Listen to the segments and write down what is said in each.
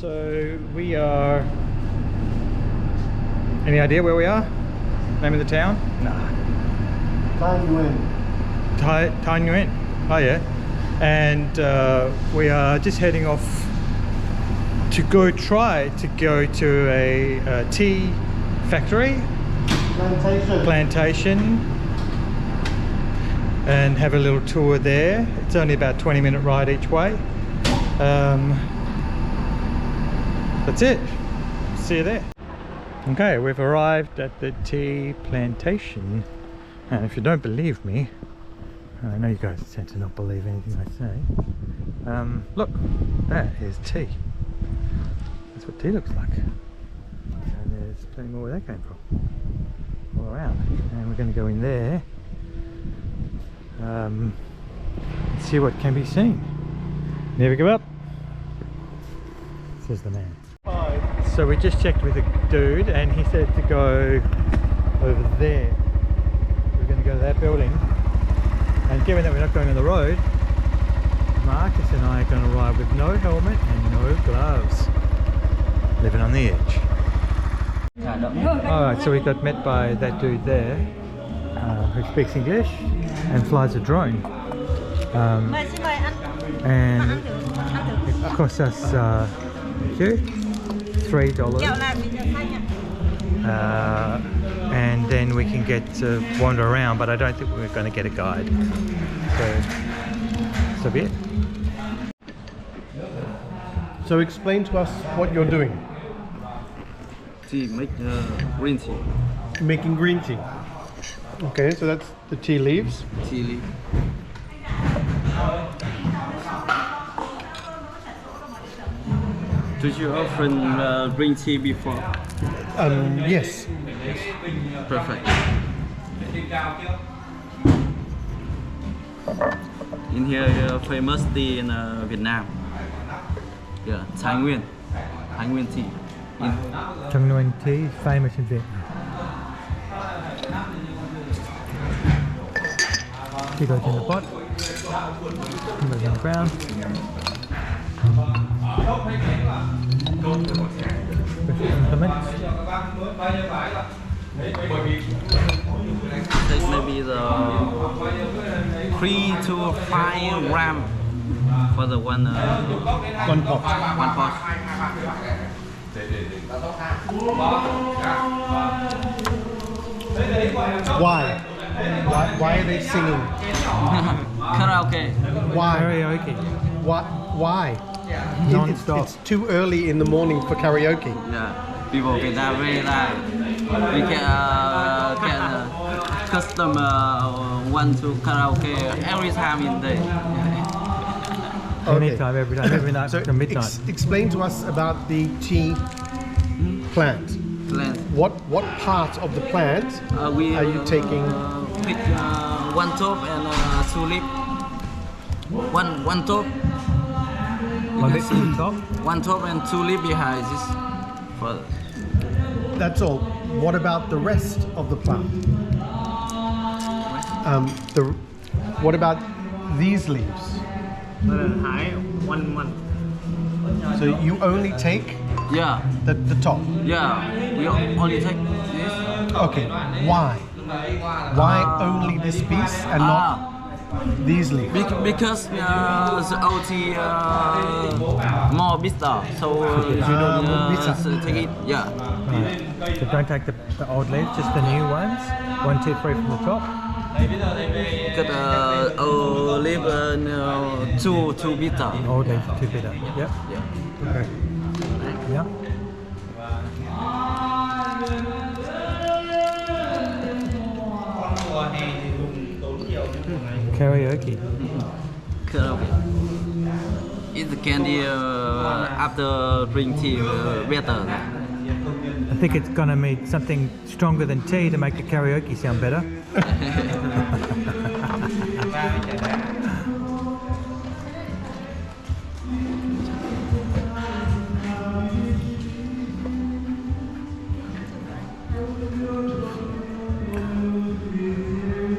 So we are... Any idea where we are? Name of the town? Nah. Tai Nguyen. Tai Nguyen. Oh yeah. And we are just heading off to go to a tea factory. Plantation. And have a little tour there. It's only about 20-minute ride each way. That's it. See you there. Okay, we've arrived at the tea plantation, and if you don't believe me, I know you guys tend to not believe anything I say. Look, that is tea. That's what tea looks like. And there's plenty more where that came from. All around. And we're going to go in there. See what can be seen. Never give up, says the man. So we just checked with a dude and he said to go over there. We're going to go to that building, and given that we're not going on the road, Marcus and I are going to ride with no helmet and no gloves, living on the edge. Alright, so we got met by that dude there who speaks English and flies a drone, and it cost us $3, and then we can get to wander around, but I don't think we're going to get a guide, so be it. So explain to us what you're doing. Tea, make green tea. Making green tea. Okay, so that's the tea leaves. Tea leaf. Did you often drink tea before? Yes. Perfect. In here, famous tea in Vietnam. Yeah, Thái Nguyên tea. Thái Nguyên tea is famous in Vietnam. Tea goes in the pot, tea goes on the ground. Take maybe the 3 to 5 gram for the one pot. Why are they singing? Karaoke. Why? Karaoke. Why? Non-stop. It's too early in the morning for karaoke. Yeah, people get that very like we can customer want to karaoke every time in the day. Anytime, every night So to midnight. explain to us about the tea plant. What part of the plant We are you taking? Pick one top and two leaf. One top. One top and two leaf behind this. That's all. What about the rest of the plant? What about these leaves? One month. So you only take the top? Yeah, we only take this. Okay, why? Why only this piece and not these leaves? Because the OT more bitter, so take it. Yeah. Right. So don't take the old leaves, just the new ones. 1, 2, 3 from the top. Got leaf too bitter. Old leaves too bitter. Yep. Yeah. Okay. Yeah. Karaoke. It's the candy after drink tea better. I think it's gonna make something stronger than tea to make the karaoke sound better.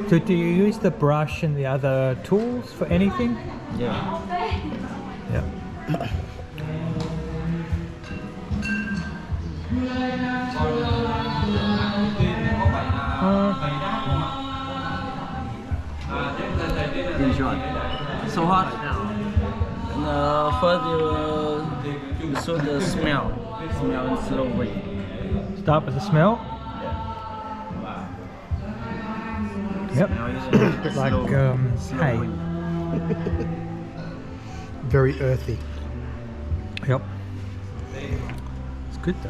So do you use the brush and the other tools for anything? Yeah. Yeah. Enjoy. So hot. And first you show the smell in slow way. Start with the smell. Yep. Like hay. Very earthy. Yep. It's good though.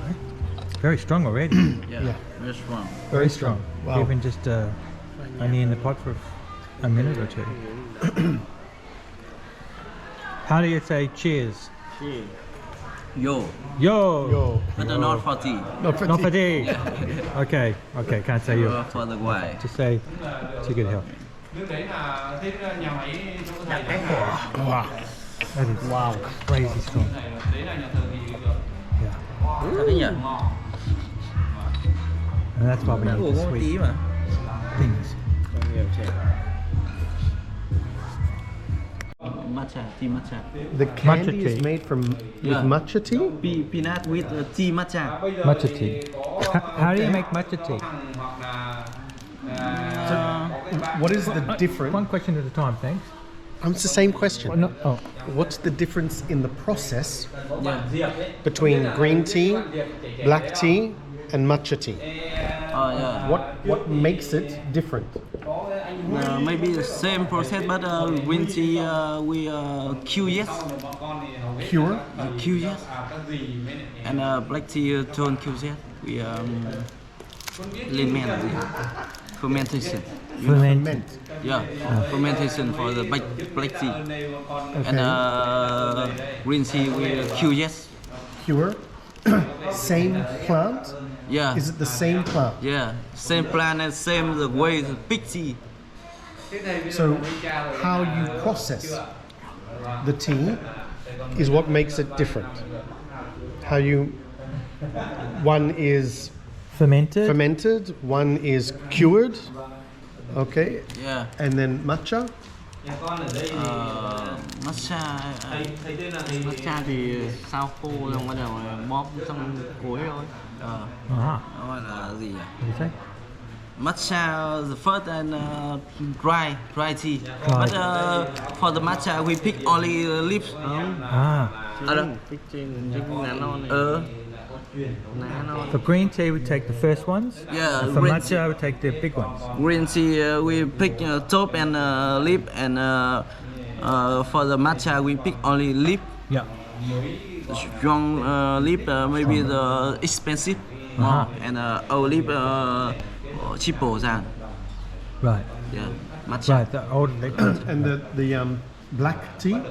Very strong already. Yeah, very strong. Very strong. Wow. Even just only in the pot for a minute or two. How do you say cheers? Yo, Yo. Yo. but not for tea. Not for Not for tea. tea. Okay. Okay. Can't say yo. For the wine. Just say to good health. Wow. That is crazy strong. Yeah. Thật đấy nhỉ? And that's why we Đã need uống the một tí sweet mà. things. Matcha, tea matcha. The candy Matcha is tea. made from Yeah. with matcha tea. Peanut with tea matcha. Matcha tea. How do you make matcha tea? What is the difference? One question at a time, thanks. It's the same question. Oh, no. Oh. What's the difference in the process Yeah. between green tea, black tea, and matcha tea? Yeah. What makes it different? Maybe the same process, but green tea we QS. Cure? QS. And black tea tone QZ. We fermentation. Fermented. Yeah, fermentation for the black tea. And green tea we QS. Cure? Same plant? Yeah. Is it the same plant? Yeah, same plant and same the way the big tea. So how you process the tea is what makes it different. How you, one is Fermented. fermented, one is cured, okay, Yeah. and then matcha. Matcha thì sao khô xong bắt đầu bóp xong cuối thôi. Ah. Nó gọi là gì nhỉ? What do you say? Matcha the first and dry tea. But for the matcha we pick only leaves. Ah. For green tea, we take the first ones. Yeah, And for green matcha, we take the big ones. Green tea we pick top and leaf, and for the matcha we pick only leaf. Yeah. Strong leaf maybe the expensive, and old leaf cheaper than. Right. Yeah, matcha. Right. The old liquid. And the black tea,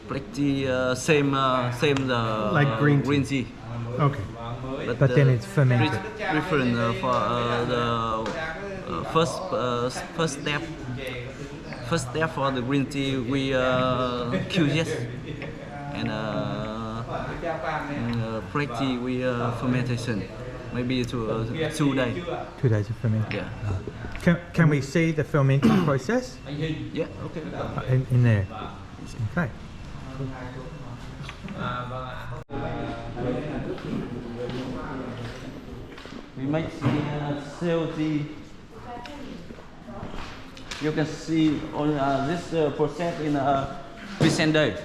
Black tea same the Like green tea. green tea. okay. But then it's fermented. Different for the first step. First step for the green tea we QS, and black tea we fermentation, maybe 2 days. 2 days of fermenting. Yeah. Can we see the fermenting process Yeah. Okay. in there? Okay. We make seal tea. You can see on this process in recent day.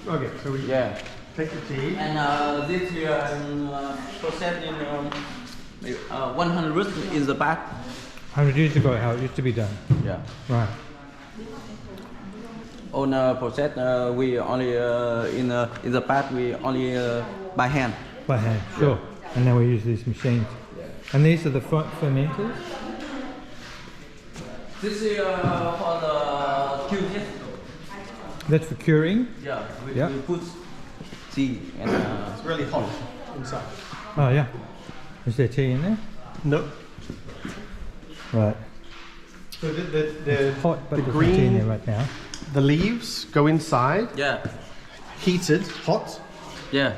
Okay, so we Yeah. take the tea. And this process in 100 in the back. 100 years ago, how it used to be done. Yeah. Right. On process we only in the past we only by hand. By hand. Sure. And then we use these machines. And these are the fermenters. This is for the QS. That's for curing. Yeah. Yeah. We put tea and It's really hot inside. Oh yeah. Is there tea in there? No. Right. So the Hot, but the there's no tea in green, there right now. the leaves go inside, yeah. heated, hot, Yeah.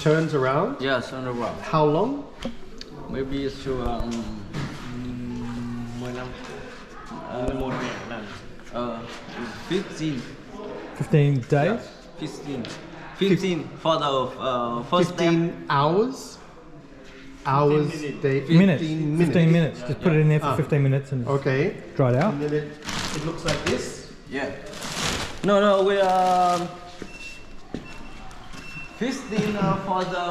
turns around. Yes, on the rock. How long? Maybe it's to 15. 15 days. 15 for the first step. 15 hours. hours, day, 15 minutes. Just put it in there for 15 minutes and Okay. dry it out. And then it looks like this. Yeah. No, we 15 for the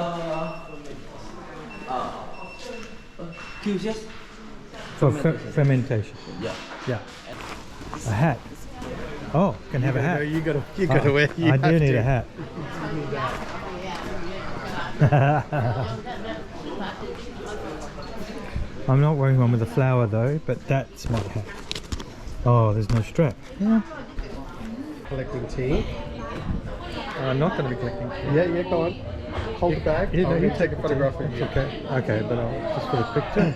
QCS. For fermentation. Yeah. Yeah. A hat. Oh, can have a hat. No, you gotta wear. You I do have need to. a hat. I'm not wearing one with a flower though, but that's my hat. Oh, there's no strap. Yeah. Collecting tea. I'm not going to be collecting tea. Yeah, go on. Hold the bag. Yeah, no, I'll you take a photograph of you. Okay, okay, but I'll just for a picture.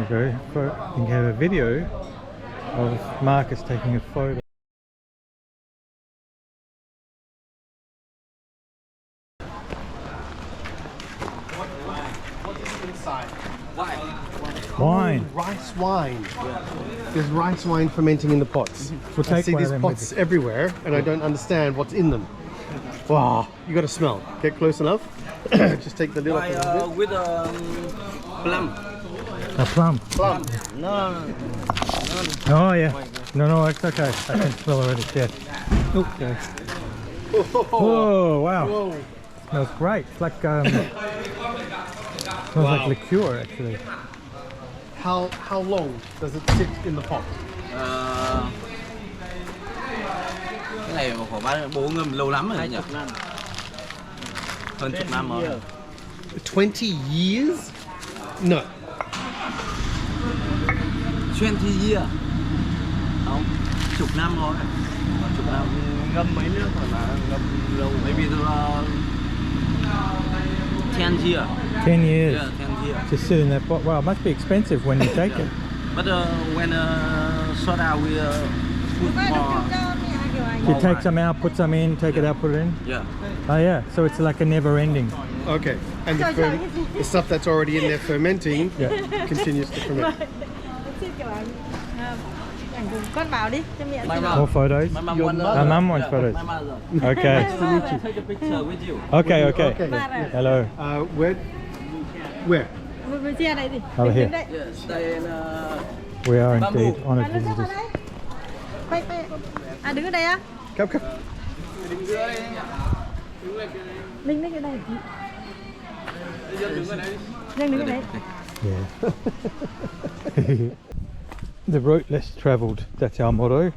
There you go. You can have a video of Marcus taking a photo. What's inside? Wine. Rice wine. There's rice wine fermenting in the pots. We'll I take see one these of them pots everywhere, and I don't understand what's in them. Wow, you got to smell. Get close enough. Just take the lid off a little bit. With plum. A plum. Plum. No. Oh yeah. No, it's okay. I can smell already. Yeah. Okay. Oh wow. Whoa. Smells great. It's like smells like liqueur actually. How long does it sit in the pot? Cái này khoảng 4 ngâm lâu lắm rồi nhỉ? Hơn chục năm rồi. 20 years? No. 20 years. Không, chục năm rồi. Chục năm. Ngâm mấy nước rồi mà ngâm lâu. Maybe 10 years. 10 years. Yeah, 10 years. Just sit in that pot. Wow, it must be expensive when you take it. But when sort out, we put more. You take some out, put some in, take it out, put it in. Yeah. Oh yeah, so it's like a never ending. Okay. And the stuff that's already in there fermenting continues to ferment. Con bảo đi cho mẹ. More photos. My mom Your wants mother. My mum wants photos. My mother. Okay. Take a picture with you. Okay. Okay. Hello. Where? Vừa chia này đi. Over here. Yeah, stay in We are Bamboo. indeed honoured Đứng ở visitors. đây. Quay. À đứng ở đây á? Come. Ninh đứng ở đây. Ninh đứng ở đây. Yeah. The route less travelled. That's our motto.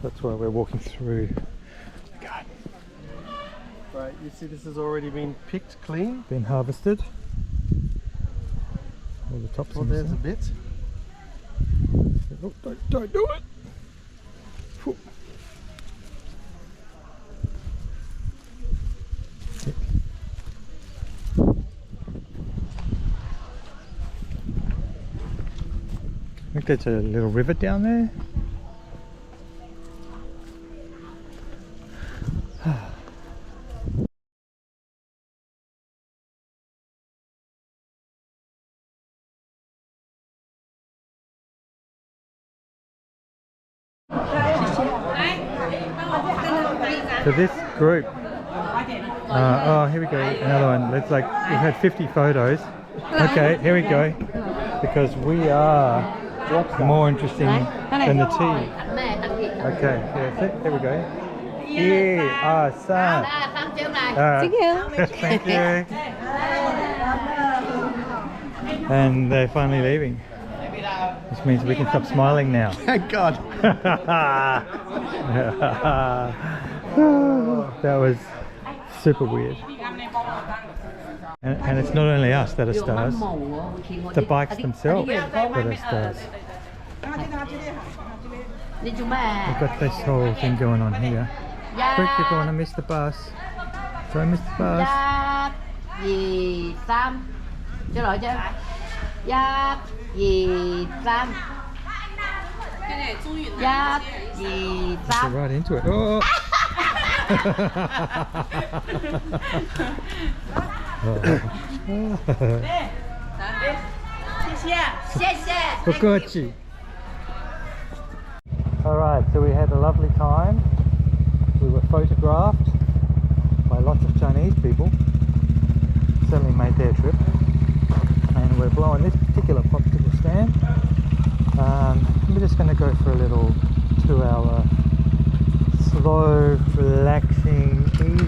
That's why we're walking through the garden. Right. You see, this has already been picked clean. Been harvested. All the tops Oh, are there's a missing. bit. Oh, don't do it. Phew. I think there's a little river down there. So this group, oh here we go, another one. Let's we've had 50 photos. Okay, here we go. Because we are more interesting than the tea. Okay, here we go. Yeah, son. Thank you. And they're finally leaving. Which means we can stop smiling now. Thank God. That was super weird. And it's not only us that are stars, the bikes themselves that are stars. We've got this whole thing going on here. Quick, you're going to miss the bus. Don't miss the bus. Gì Sam cho lỗi chứ Giáp gì Sam Giáp gì Get Sam right into it. Oh. Kokochi. Alright, so we had a lovely time. We were photographed by lots of Chinese people. certainly made their trip. And we're blowing this particular popsicle stand. We're just going to go for a little 2-hour slow, relaxing, easy